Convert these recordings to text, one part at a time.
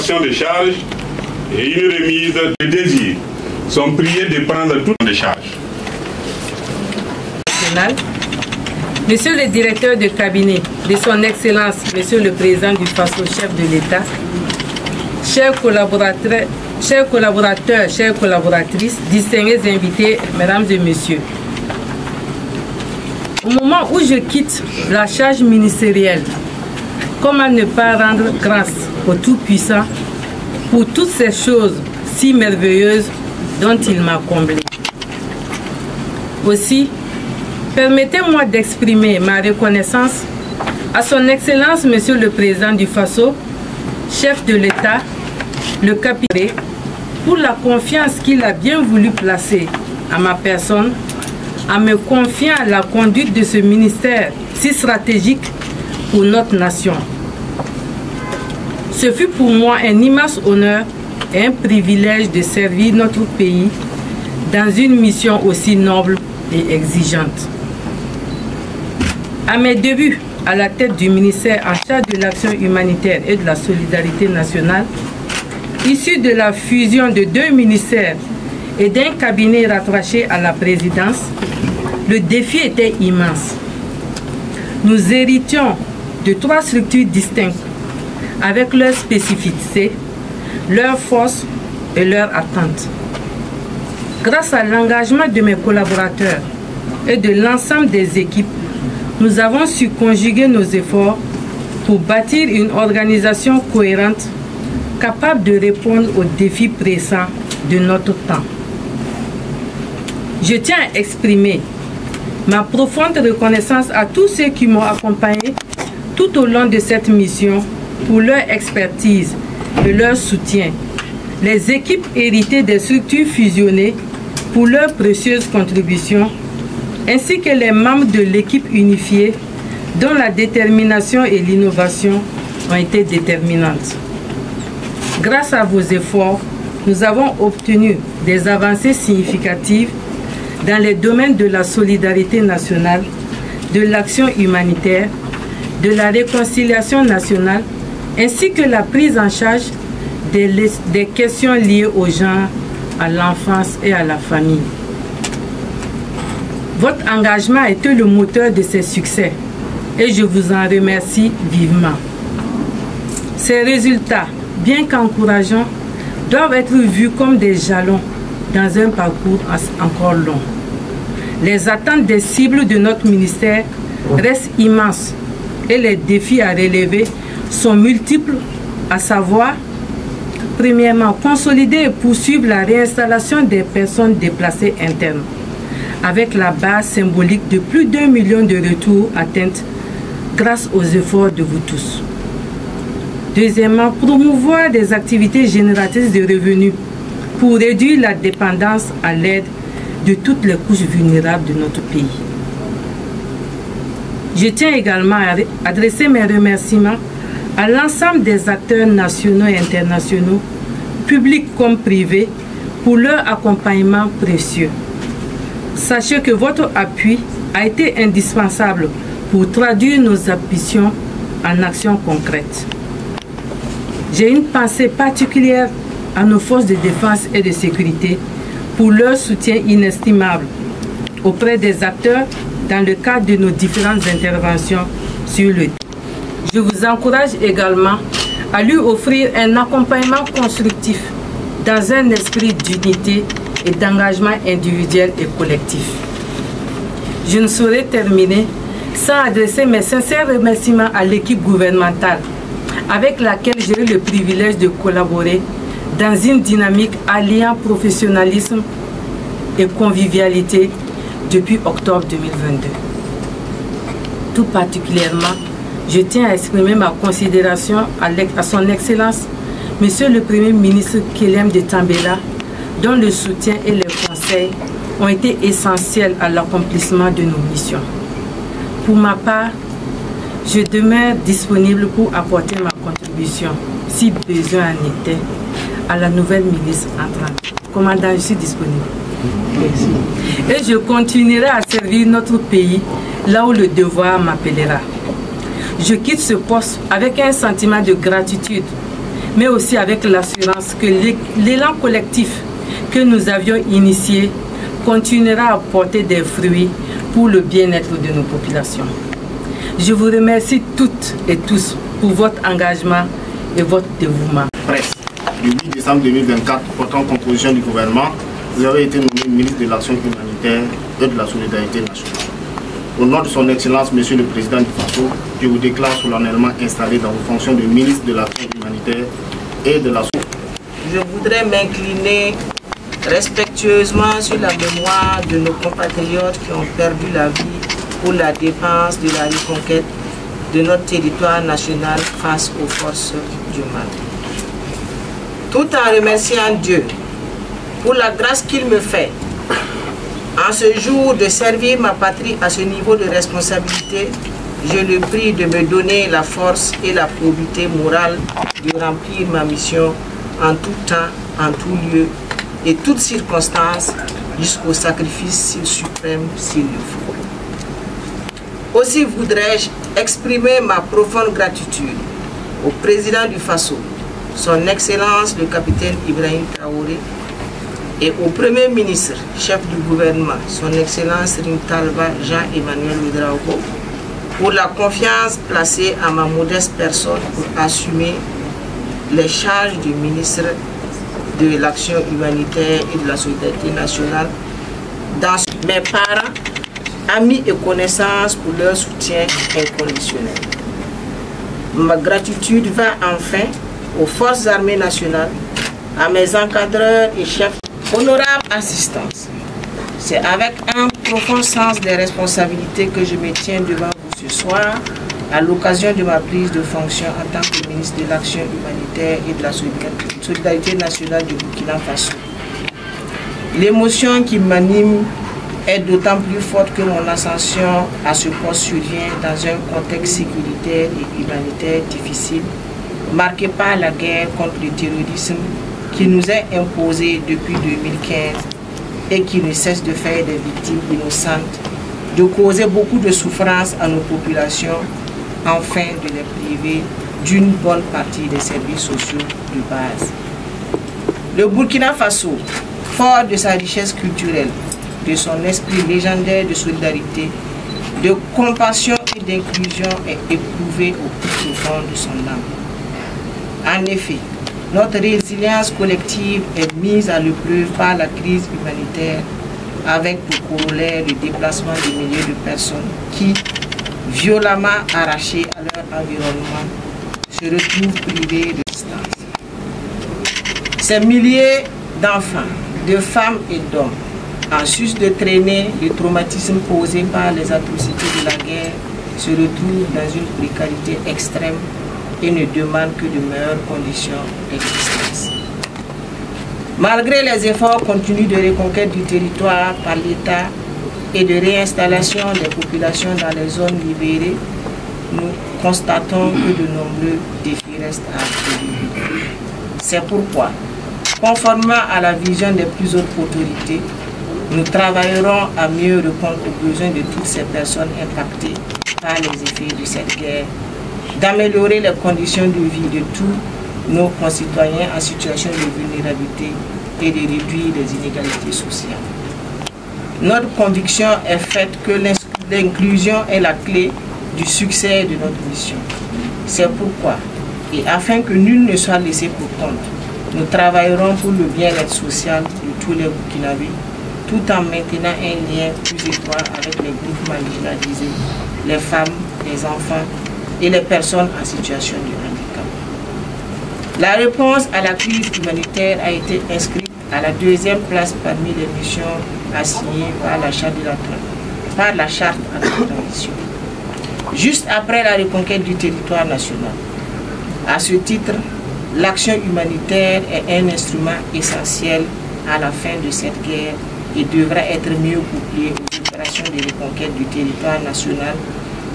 passation de charges et une remise de désir sont priés de prendre toutes les charges. Monsieur le directeur de cabinet de son Excellence, Monsieur le Président du FASO, chef de l'État, chers collaborateurs, chères collaboratrices, distingués invités, mesdames et messieurs. Au moment où je quitte la charge ministérielle, comment ne pas rendre grâce au Tout-Puissant pour toutes ces choses si merveilleuses dont il m'a comblé. Aussi, permettez-moi d'exprimer ma reconnaissance à son Excellence, Monsieur le Président du FASO, chef de l'État, le capitaine, pour la confiance qu'il a bien voulu placer à ma personne, en me confiant la conduite de ce ministère si stratégique pour notre nation. Ce fut pour moi un immense honneur et un privilège de servir notre pays dans une mission aussi noble et exigeante. À mes débuts à la tête du ministère en charge de l'action humanitaire et de la solidarité nationale, issu de la fusion de 2 ministères et d'un cabinet rattaché à la présidence, le défi était immense. Nous héritions de 3 structures distinctes avec leurs spécificités, leurs forces et leurs attentes. Grâce à l'engagement de mes collaborateurs et de l'ensemble des équipes, nous avons su conjuguer nos efforts pour bâtir une organisation cohérente capable de répondre aux défis pressants de notre temps. Je tiens à exprimer ma profonde reconnaissance à tous ceux qui m'ont accompagné tout au long de cette mission pour leur expertise et leur soutien, les équipes héritées des structures fusionnées pour leurs précieuses contributions, ainsi que les membres de l'équipe unifiée dont la détermination et l'innovation ont été déterminantes. Grâce à vos efforts, nous avons obtenu des avancées significatives dans les domaines de la solidarité nationale, de l'action humanitaire, de la réconciliation nationale, ainsi que la prise en charge des questions liées au genre, à l'enfance et à la famille. Votre engagement a été le moteur de ces succès et je vous en remercie vivement. Ces résultats, bien qu'encourageants, doivent être vus comme des jalons dans un parcours encore long. Les attentes des cibles de notre ministère restent immenses et les défis à relever sont multiples, à savoir, premièrement, consolider et poursuivre la réinstallation des personnes déplacées internes, avec la base symbolique de plus d'1 million de retours atteints grâce aux efforts de vous tous. Deuxièmement, promouvoir des activités génératrices de revenus pour réduire la dépendance à l'aide de toutes les couches vulnérables de notre pays. Je tiens également à adresser mes remerciements à l'ensemble des acteurs nationaux et internationaux, publics comme privés, pour leur accompagnement précieux. Sachez que votre appui a été indispensable pour traduire nos ambitions en actions concrètes. J'ai une pensée particulière à nos forces de défense et de sécurité pour leur soutien inestimable auprès des acteurs dans le cadre de nos différentes interventions sur le terrain. Je vous encourage également à lui offrir un accompagnement constructif dans un esprit d'unité et d'engagement individuel et collectif. Je ne saurais terminer sans adresser mes sincères remerciements à l'équipe gouvernementale avec laquelle j'ai eu le privilège de collaborer dans une dynamique alliant professionnalisme et convivialité depuis octobre 2022. Tout particulièrement, je tiens à exprimer ma considération à son Excellence, Monsieur le Premier ministre Kélem de Tambela, dont le soutien et les conseils ont été essentiels à l'accomplissement de nos missions. Pour ma part, je demeure disponible pour apporter ma contribution, si besoin en était, à la nouvelle ministre entrante. Commandant, je suis disponible. Merci. Et je continuerai à servir notre pays là où le devoir m'appellera. Je quitte ce poste avec un sentiment de gratitude mais aussi avec l'assurance que l'élan collectif que nous avions initié continuera à porter des fruits pour le bien-être de nos populations. Je vous remercie toutes et tous pour votre engagement et votre dévouement. Presse. Le 8 décembre 2024, portant composition du gouvernement, vous avez été nommé ministre de l'Action humanitaire et de la Solidarité nationale. Au nom de son Excellence, Monsieur le Président du Faso, je vous déclare solennellement installé dans vos fonctions de ministre de l'Action humanitaire et de la Solidarité. Je voudrais m'incliner respectueusement sur la mémoire de nos compatriotes qui ont perdu la vie pour la défense de la reconquête de notre territoire national face aux forces du mal. Tout en remerciant Dieu pour la grâce qu'il me fait en ce jour de servir ma patrie à ce niveau de responsabilité, je le prie de me donner la force et la probité morale de remplir ma mission en tout temps, en tout lieu et toutes circonstances jusqu'au sacrifice suprême s'il le faut. Aussi voudrais-je exprimer ma profonde gratitude au président du Faso, son Excellence le capitaine Ibrahim Traoré, et au Premier ministre, chef du gouvernement, son Excellence Rintalba Jean-Emmanuel Ouédraogo, pour la confiance placée à ma modeste personne pour assumer les charges du ministre de l'Action humanitaire et de la Solidarité nationale, dans mes parents, amis et connaissances pour leur soutien inconditionnel. Ma gratitude va enfin aux forces armées nationales, à mes encadreurs et chefs. Honorable assistance, c'est avec un profond sens des responsabilités que je me tiens devant vous ce soir à l'occasion de ma prise de fonction en tant que ministre de l'Action humanitaire et de la Solidarité nationale du Burkina Faso. L'émotion qui m'anime est d'autant plus forte que mon ascension à ce poste survient dans un contexte sécuritaire et humanitaire difficile, marqué par la guerre contre le terrorisme qui nous est imposée depuis 2015 et qui ne cesse de faire des victimes innocentes, de causer beaucoup de souffrance à nos populations, enfin de les priver d'une bonne partie des services sociaux de base. Le Burkina Faso, fort de sa richesse culturelle, de son esprit légendaire de solidarité, de compassion et d'inclusion, est éprouvé au plus profond de son âme. En effet, notre résilience collective est mise à l'épreuve par la crise humanitaire, avec pour corollaire le déplacement de milliers de personnes qui, violemment arrachées à leur environnement, se retrouvent privées de distance. Ces milliers d'enfants, de femmes et d'hommes, en sus de traîner le traumatisme causé par les atrocités de la guerre, se retrouvent dans une précarité extrême et ne demandent que de meilleures conditions d'existence. Malgré les efforts continus de reconquête du territoire par l'État et de réinstallation des populations dans les zones libérées, nous constatons que de nombreux défis restent à relever. C'est pourquoi, conformément à la vision des plus hautes autorités, nous travaillerons à mieux répondre aux besoins de toutes ces personnes impactées par les effets de cette guerre, d'améliorer les conditions de vie de tous nos concitoyens en situation de vulnérabilité et de réduire les inégalités sociales. Notre conviction est faite que l'inclusion est la clé du succès de notre mission. C'est pourquoi, et afin que nul ne soit laissé pour compte, nous travaillerons pour le bien-être social de tous les Burkinabés, tout en maintenant un lien plus étroit avec les groupes marginalisés, les femmes, les enfants et les personnes en situation de handicap. La réponse à la crise humanitaire a été inscrite à la deuxième place parmi les missions assignées par la charte à la transition, juste après la reconquête du territoire national. À ce titre, l'action humanitaire est un instrument essentiel à la fin de cette guerre et devra être mieux couplé aux opérations de reconquête du territoire national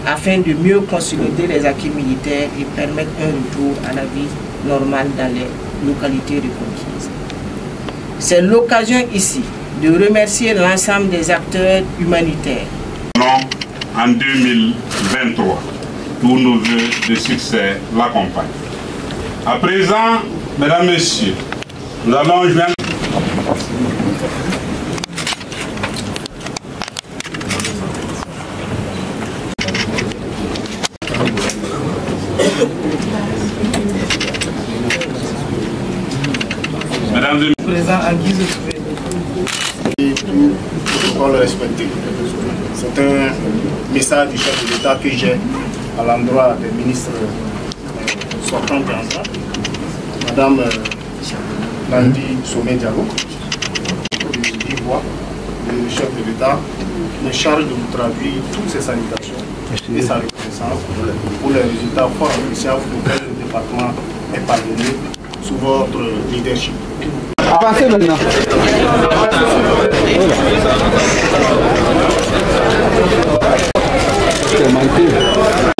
afin de mieux consolider les acquis militaires et permettre un retour à la vie normale dans les localités reconquises. C'est l'occasion ici de remercier l'ensemble des acteurs humanitaires. En 2023, tous nos vœux de succès l'accompagnent. À présent, mesdames, messieurs, nous allons joindre. Mesdames et Présent en guise de et tout protocole respecté. C'est un message du chef de l'État que j'ai à l'endroit des ministres sortants et entrants. Madame Nandi Somé Diallo, le chef de l'État, me charge de vous traduire toutes ces salutations et sa reconnaissance pour les résultats forts appréciables auxquels le département est parvenu sous votre leadership. Avancez maintenant. Voilà.